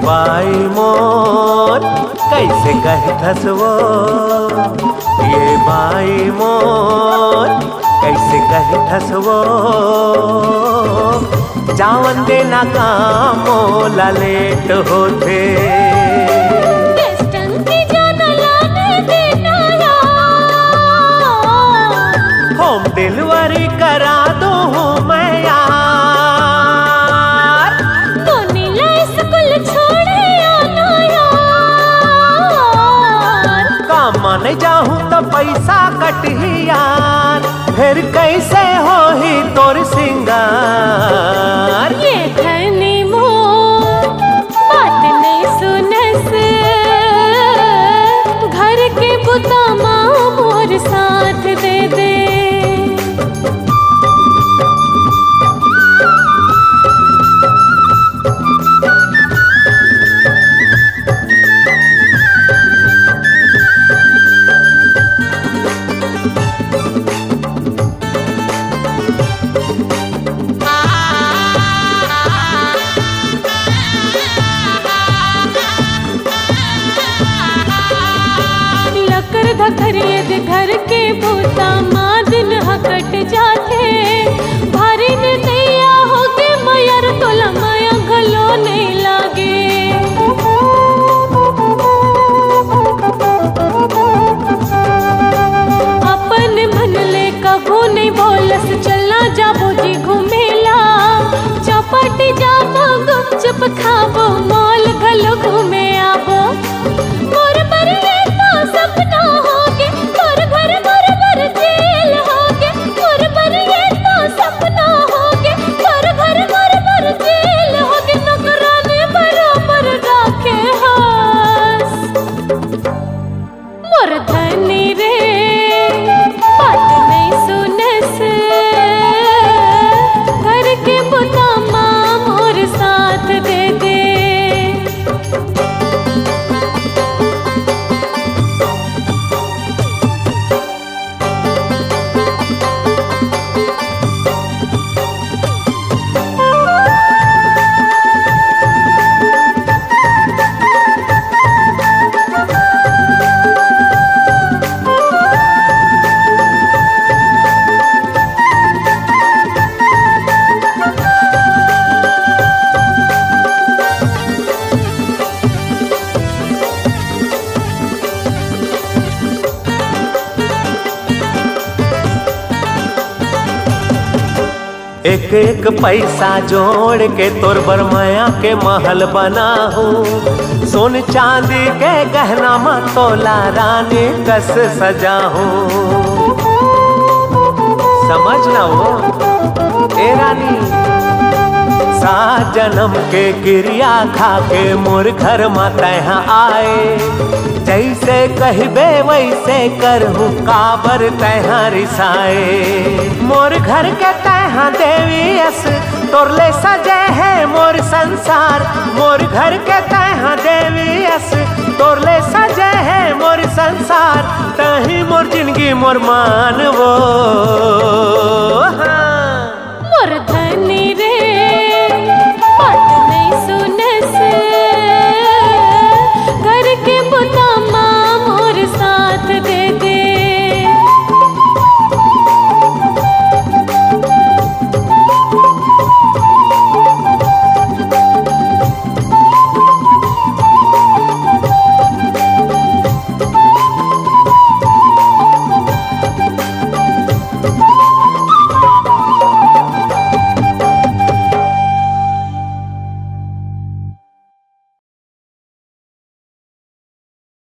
बाई मोर कैसे कहथस वो, ये बाई मोर कैसे कहथस वो, जावन देना काम मोला लेट होथे। होम डिलीवरी करा दो हूँ मैं यार, तो नीला स्कूल छोड़े आना यार। काम माने जाहूँ तो पैसा कटही यार, फिर कैसे हो ही तोर सिंगार। ये धनी मोर बात नहीं सुनस, घर के बुता माँ मोर साथ दे दे। धकरिए दे घर के भूता माँ दिन हकट जाते, भारी ने दैया हो के मयर तोला माया गलो नहीं लागे। अपन मन ले कभू नहीं बोलस, चलना जाबो जी घूमेला, चौपाटी जाबो गुपचुप खाबो, मॉल गलो घूमे आबो। मोर बरिए तो सपना होगे, मोर घर मोर बर जेल होगे, मोर बरिए तो सपना होगे, मोर घर मोर बर जेल होगे। नौकरानी बराबर राखे हास, मोर धनी रे बात नहीं सुनस, घर के बुता माँ मोर साथ दे दे। एक एक पैसा जोड़ के तोर बरमाया के महल बनाहूँ, सोन चांदी के गहना में तोला रानी कस सजाहूँ। समझना वो ए रानी, 7 जन्म के क्रिया खा के मोर घर में तहाँ आए, जैसे कहबे वैसे करहूँ काबर तहाँ रिसाए। मोर घर के तहाँ देवी अस तोरले सजे है मोर संसार, मोर घर के तहाँ देवी अस तोरले सजे है मोर संसार, तही मोर जिंदगी मोर मानवो।